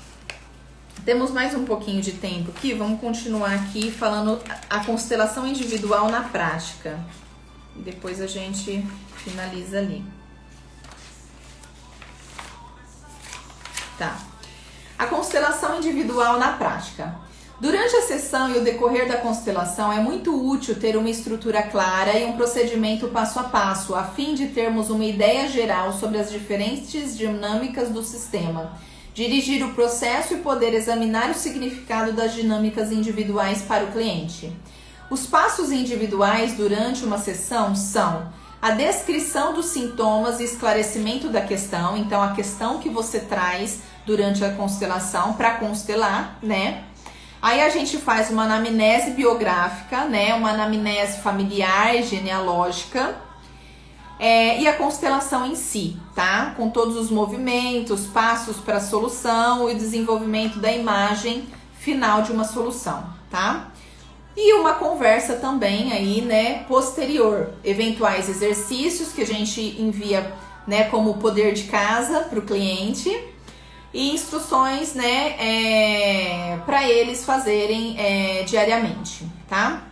Temos mais um pouquinho de tempo aqui, vamos continuar aqui falando a constelação individual na prática. E depois a gente finaliza ali. Tá. A constelação individual na prática. Durante a sessão e o decorrer da constelação é muito útil ter uma estrutura clara e um procedimento passo a passo, a fim de termos uma ideia geral sobre as diferentes dinâmicas do sistema, dirigir o processo e poder examinar o significado das dinâmicas individuais para o cliente. Os passos individuais durante uma sessão são a descrição dos sintomas e esclarecimento da questão, então a questão que você traz durante a constelação para constelar, né? Aí a gente faz uma anamnese biográfica, né? Uma anamnese familiar e genealógica. E a constelação em si, tá? Com todos os movimentos, passos para a solução e desenvolvimento da imagem final de uma solução, tá? E uma conversa também aí, né, posterior, eventuais exercícios que a gente envia, né, como poder de casa para o cliente e instruções, né, para eles fazerem diariamente, tá?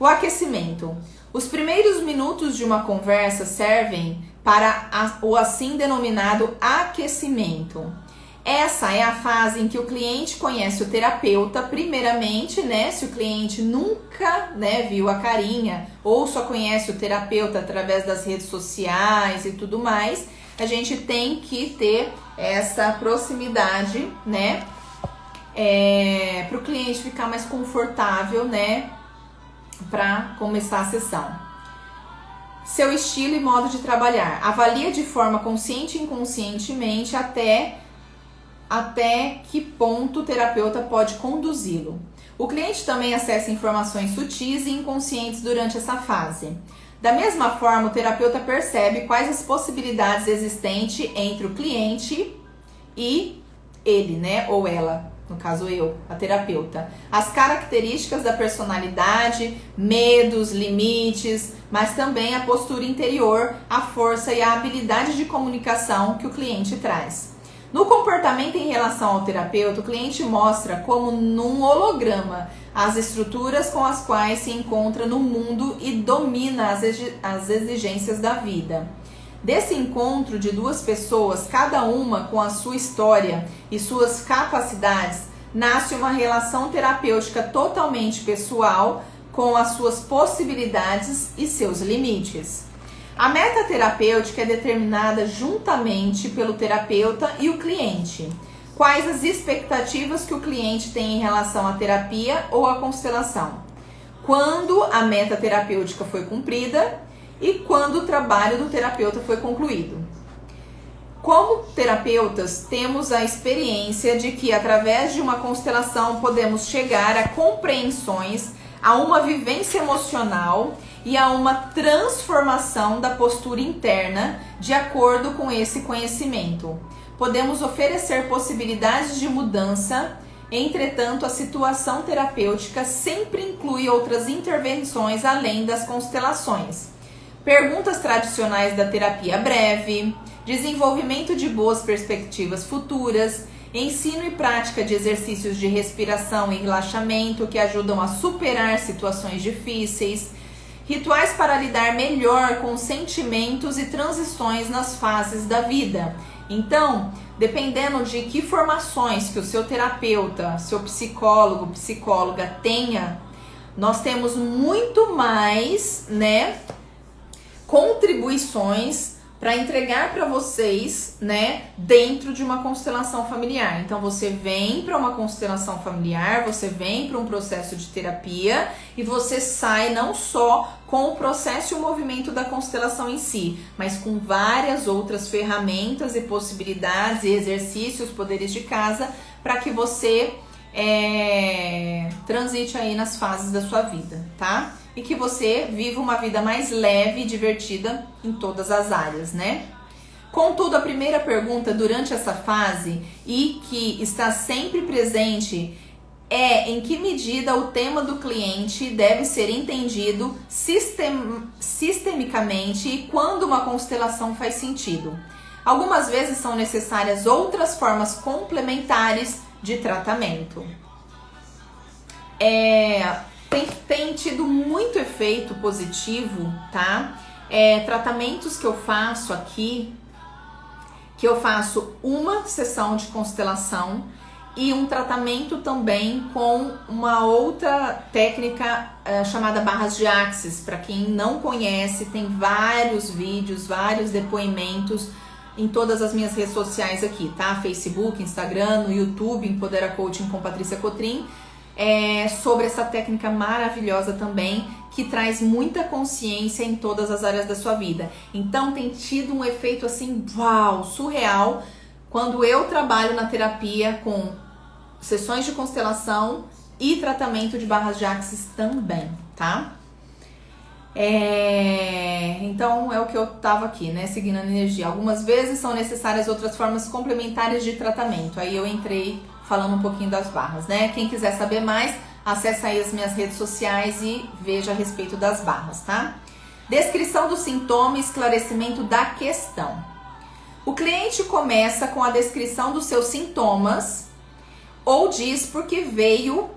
O aquecimento. Os primeiros minutos de uma conversa servem para o assim denominado aquecimento. Essa é a fase em que o cliente conhece o terapeuta, primeiramente, né? Se o cliente nunca, né, viu a carinha ou só conhece o terapeuta através das redes sociais e tudo mais, a gente tem que ter essa proximidade, né? Para o cliente ficar mais confortável, né? Para começar a sessão. Seu estilo e modo de trabalhar. Avalia de forma consciente e inconscientemente até que ponto o terapeuta pode conduzi-lo. O cliente também acessa informações sutis e inconscientes durante essa fase. Da mesma forma, o terapeuta percebe quais as possibilidades existentes entre o cliente e ele, né, ou ela. No caso eu, a terapeuta. As características da personalidade, medos, limites, mas também a postura interior, a força e a habilidade de comunicação que o cliente traz. No comportamento em relação ao terapeuta, o cliente mostra como num holograma as estruturas com as quais se encontra no mundo e domina as exigências da vida. Desse encontro de duas pessoas, cada uma com a sua história e suas capacidades, nasce uma relação terapêutica totalmente pessoal, com as suas possibilidades e seus limites. A meta terapêutica é determinada juntamente pelo terapeuta e o cliente. Quais as expectativas que o cliente tem em relação à terapia ou à constelação? Quando a meta terapêutica foi cumprida e quando o trabalho do terapeuta foi concluído. Como terapeutas, temos a experiência de que através de uma constelação podemos chegar a compreensões, a uma vivência emocional e a uma transformação da postura interna de acordo com esse conhecimento. Podemos oferecer possibilidades de mudança, entretanto, a situação terapêutica sempre inclui outras intervenções além das constelações. Perguntas tradicionais da terapia breve, desenvolvimento de boas perspectivas futuras, ensino e prática de exercícios de respiração e relaxamento que ajudam a superar situações difíceis, rituais para lidar melhor com sentimentos e transições nas fases da vida. Então, dependendo de que formações que o seu terapeuta, seu psicólogo, psicóloga tenha, nós temos muito mais, né, contribuições para entregar para vocês, né, dentro de uma constelação familiar. Então você vem para uma constelação familiar, você vem para um processo de terapia e você sai não só com o processo e o movimento da constelação em si, mas com várias outras ferramentas e possibilidades e exercícios, poderes de casa, para que você transite aí nas fases da sua vida, tá? E que você viva uma vida mais leve e divertida em todas as áreas, né? Contudo, a primeira pergunta durante essa fase e que está sempre presente é em que medida o tema do cliente deve ser entendido sistemicamente e quando uma constelação faz sentido. Algumas vezes são necessárias outras formas complementares de tratamento. Tem tido muito efeito positivo, tá? Tratamentos que eu faço aqui, que eu faço uma sessão de constelação e um tratamento também com uma outra técnica chamada barras de Axis. Para quem não conhece, tem vários vídeos, vários depoimentos em todas as minhas redes sociais aqui, tá? Facebook, Instagram, no YouTube, Empodera Coaching com Patrícia Cotrim. sobre essa técnica maravilhosa também, que traz muita consciência em todas as áreas da sua vida. Então tem tido um efeito assim, uau, surreal, quando eu trabalho na terapia com sessões de constelação e tratamento de barras de Axis também, tá? Então é o que eu tava aqui, né, seguindo a energia. Algumas vezes são necessárias outras formas complementares de tratamento. Aí eu entrei falando um pouquinho das barras, né? Quem quiser saber mais, acessa aí as minhas redes sociais e veja a respeito das barras, tá? Descrição do sintoma e esclarecimento da questão. O cliente começa com a descrição dos seus sintomas ou diz por que veio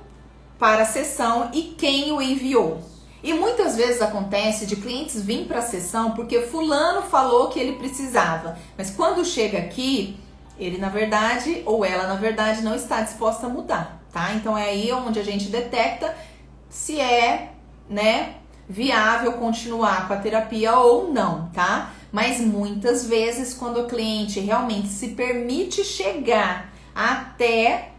para a sessão e quem o enviou. E muitas vezes acontece de clientes virem para a sessão porque fulano falou que ele precisava, mas quando chega aqui, ele na verdade, ou ela na verdade, não está disposta a mudar, tá? Então é aí onde a gente detecta se é, né, viável continuar com a terapia ou não, tá? Mas muitas vezes quando o cliente realmente se permite chegar até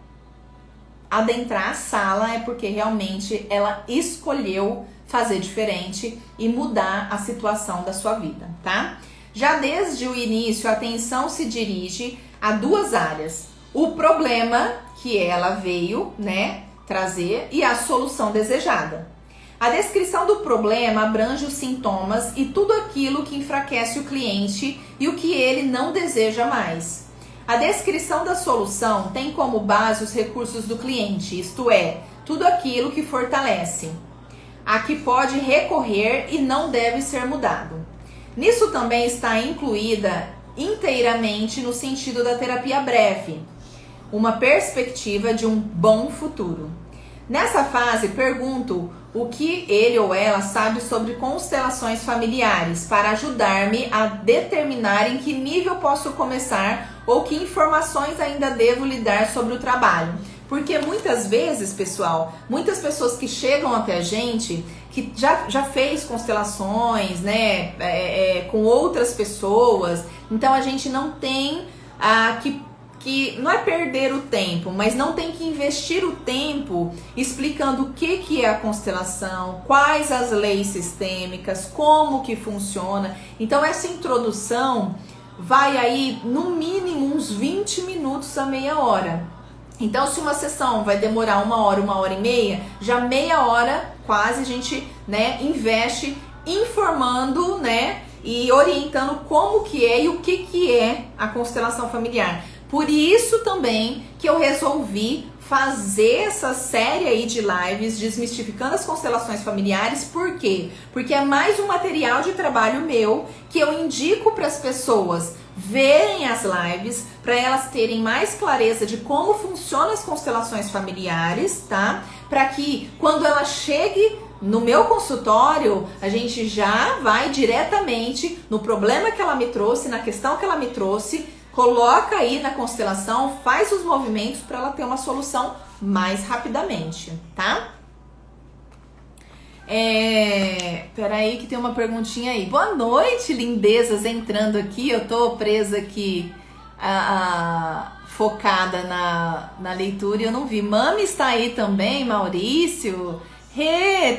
adentrar a sala é porque realmente ela escolheu fazer diferente e mudar a situação da sua vida, tá? Já desde o início, a atenção se dirige a duas áreas: o problema que ela veio, né, trazer e a solução desejada. A descrição do problema abrange os sintomas e tudo aquilo que enfraquece o cliente e o que ele não deseja mais. A descrição da solução tem como base os recursos do cliente, isto é, tudo aquilo que fortalece, a que pode recorrer e não deve ser mudado. Nisso também está incluída inteiramente no sentido da terapia breve, uma perspectiva de um bom futuro. Nessa fase, pergunto o que ele ou ela sabe sobre constelações familiares para ajudar-me a determinar em que nível posso começar ou que informações ainda devo lhe dar sobre o trabalho. Porque muitas vezes, pessoal, muitas pessoas que chegam até a gente, que já fez constelações, né, com outras pessoas, então a gente não tem que não é perder o tempo, mas não tem que investir o tempo explicando o que é a constelação, quais as leis sistêmicas, como que funciona. Então essa introdução vai aí no mínimo uns 20 minutos a meia hora. Então se uma sessão vai demorar 1 hora, 1 hora e meia, já meia hora quase a gente, né, investe informando, né, e orientando como que é e o que é a constelação familiar. Por isso também que eu resolvi fazer essa série aí de lives desmistificando as constelações familiares. Por quê? Porque é mais um material de trabalho meu que eu indico para as pessoas verem as lives, para elas terem mais clareza de como funcionam as constelações familiares, tá? Para que quando ela chegue no meu consultório, a gente já vai diretamente no problema que ela me trouxe, na questão que ela me trouxe, coloca aí na constelação, faz os movimentos para ela ter uma solução mais rapidamente, tá? Peraí que tem uma perguntinha aí. Boa noite, lindezas, entrando aqui. Eu tô presa aqui, focada na leitura e eu não vi. Mami está aí também, Maurício.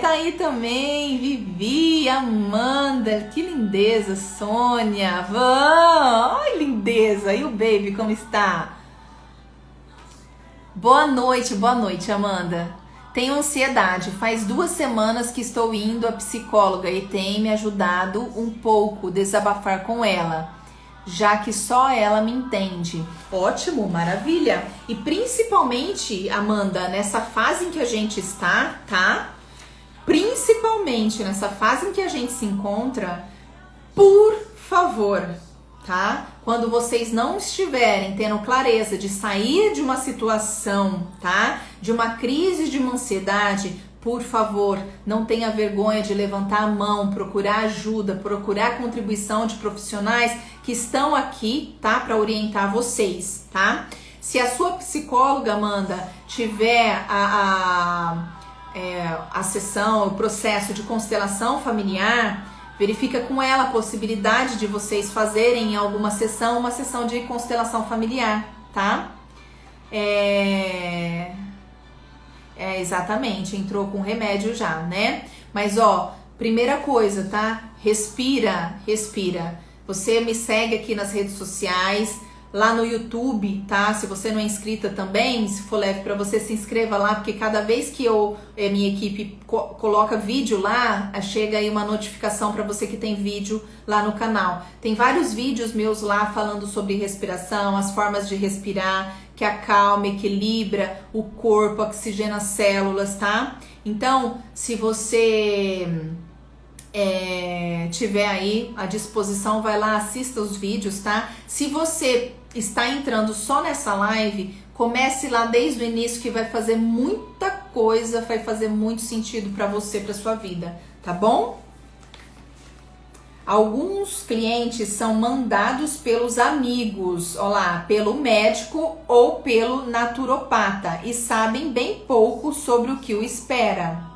Tá aí também, Vivi, Amanda, que lindeza, Sônia, Van, ai lindeza, e o baby, como está? Boa noite, Amanda. Tenho ansiedade, faz 2 semanas que estou indo à psicóloga e tem me ajudado um pouco desabafar com ela, já que só ela me entende. Ótimo, maravilha. E principalmente, Amanda, nessa fase em que a gente está, tá? Principalmente nessa fase em que a gente se encontra, por favor, tá? Quando vocês não estiverem tendo clareza de sair de uma situação, tá? De uma crise, de uma ansiedade, por favor, não tenha vergonha de levantar a mão, procurar ajuda, procurar contribuição de profissionais que estão aqui, tá? Para orientar vocês, tá? Se a sua psicóloga, Amanda, tiver a sessão, o processo de constelação familiar, verifica com ela a possibilidade de vocês fazerem em alguma sessão, uma sessão de constelação familiar, tá? exatamente, entrou com remédio já, né? Mas ó, primeira coisa, tá? Respira, respira. Você me segue aqui nas redes sociais, lá no YouTube, tá? Se você não é inscrita também, se for leve para você, se inscreva lá, porque cada vez que minha equipe coloca vídeo lá, chega aí uma notificação para você que tem vídeo lá no canal. Tem vários vídeos meus lá falando sobre respiração, as formas de respirar, que acalma, equilibra o corpo, oxigena as células, tá? Então, se você tiver aí à disposição, vai lá, assista os vídeos, tá? Se você está entrando só nessa live, comece lá desde o início, que vai fazer muita coisa, vai fazer muito sentido para você, para sua vida, tá bom? Alguns clientes são mandados pelos amigos, ó lá, pelo médico ou pelo naturopata e sabem bem pouco sobre o que o espera.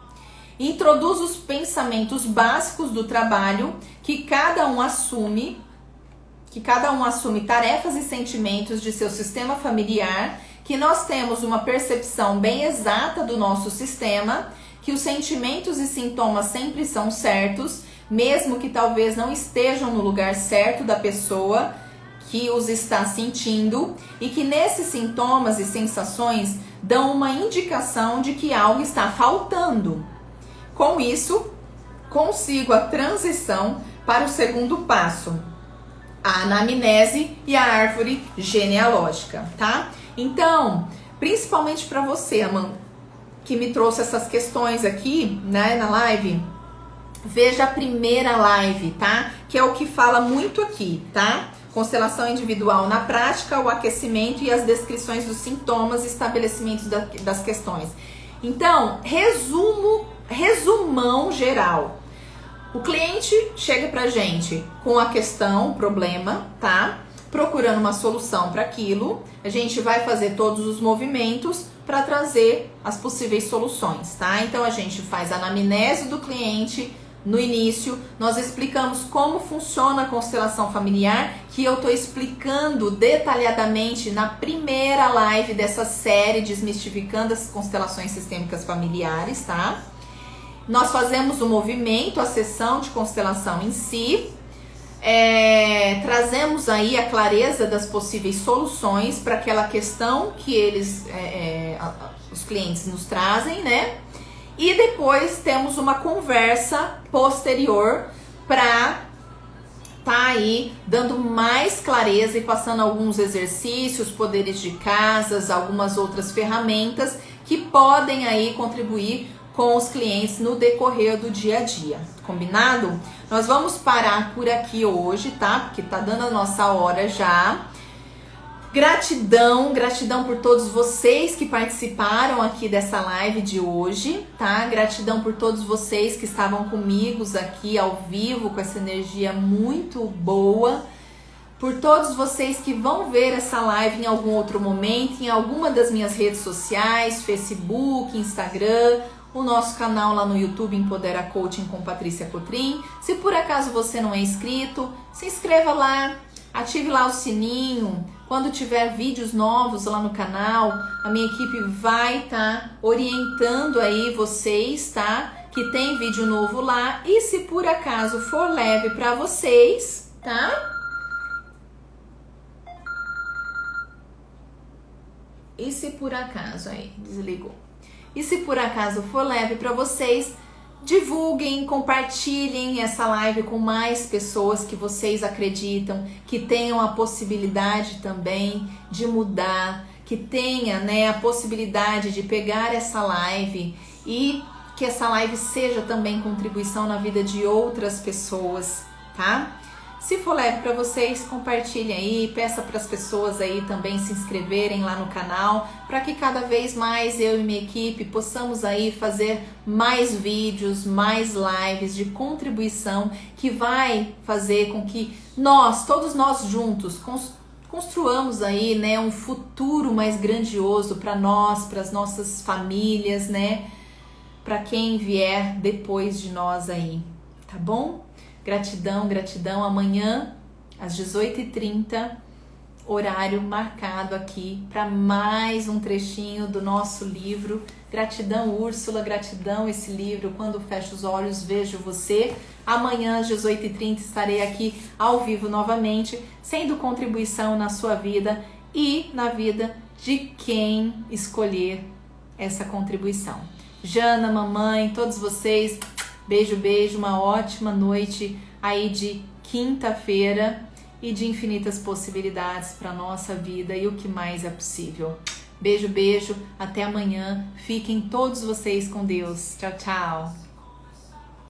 Introduz os pensamentos básicos do trabalho que cada um assume tarefas e sentimentos de seu sistema familiar, que nós temos uma percepção bem exata do nosso sistema, que os sentimentos e sintomas sempre são certos, mesmo que talvez não estejam no lugar certo da pessoa que os está sentindo, e que nesses sintomas e sensações dão uma indicação de que algo está faltando. Com isso, consigo a transição para o segundo passo, a anamnese e a árvore genealógica, tá? Então, principalmente para você, Amanda, que me trouxe essas questões aqui, né, na live, veja a primeira live, tá? Que é o que fala muito aqui, tá? Constelação individual na prática, o aquecimento e as descrições dos sintomas e estabelecimentos das questões. Então, resumão geral. O cliente chega pra gente com a questão, o problema, tá? Procurando uma solução para aquilo. A gente vai fazer todos os movimentos para trazer as possíveis soluções, tá? Então a gente faz a anamnese do cliente no início, nós explicamos como funciona a constelação familiar, que eu tô explicando detalhadamente na primeira live dessa série Desmistificando as Constelações Sistêmicas Familiares, tá? Nós fazemos o movimento, a sessão de constelação em si, trazemos aí a clareza das possíveis soluções para aquela questão que os clientes nos trazem, né? E depois temos uma conversa posterior para tá aí dando mais clareza e passando alguns exercícios, poderes de casas, algumas outras ferramentas que podem aí contribuir com os clientes no decorrer do dia a dia, combinado? Nós vamos parar por aqui hoje, tá? Porque tá dando a nossa hora já. Gratidão por todos vocês que participaram aqui dessa live de hoje, tá? Gratidão por todos vocês que estavam comigo aqui ao vivo com essa energia muito boa. Por todos vocês que vão ver essa live em algum outro momento, em alguma das minhas redes sociais, Facebook, Instagram, o nosso canal lá no YouTube, Empodera Coaching com Patrícia Cotrim. Se por acaso você não é inscrito, se inscreva lá, ative lá o sininho. Quando tiver vídeos novos lá no canal, a minha equipe vai estar orientando aí vocês, tá? Que tem vídeo novo lá. E se por acaso for leve para vocês, tá? E se por acaso, aí, desligou. E se por acaso for leve para vocês, divulguem, compartilhem essa live com mais pessoas que vocês acreditam, que tenham a possibilidade também de mudar, que tenha, né, a possibilidade de pegar essa live e que essa live seja também contribuição na vida de outras pessoas, tá? Se for leve para vocês, compartilhem aí, peça para as pessoas aí também se inscreverem lá no canal, para que cada vez mais eu e minha equipe possamos aí fazer mais vídeos, mais lives de contribuição que vai fazer com que todos nós juntos, construamos aí, né, um futuro mais grandioso para nós, para as nossas famílias, né, para quem vier depois de nós aí, tá bom? Gratidão. Amanhã, às 18h30, horário marcado aqui para mais um trechinho do nosso livro. Gratidão, Úrsula, gratidão esse livro. Quando fecho os olhos, vejo você. Amanhã, às 18h30, estarei aqui ao vivo novamente, sendo contribuição na sua vida e na vida de quem escolher essa contribuição. Jana, mamãe, todos vocês, beijo, beijo, uma ótima noite aí de quinta-feira e de infinitas possibilidades para nossa vida e o que mais é possível. Beijo, beijo, até amanhã. Fiquem todos vocês com Deus. Tchau, tchau.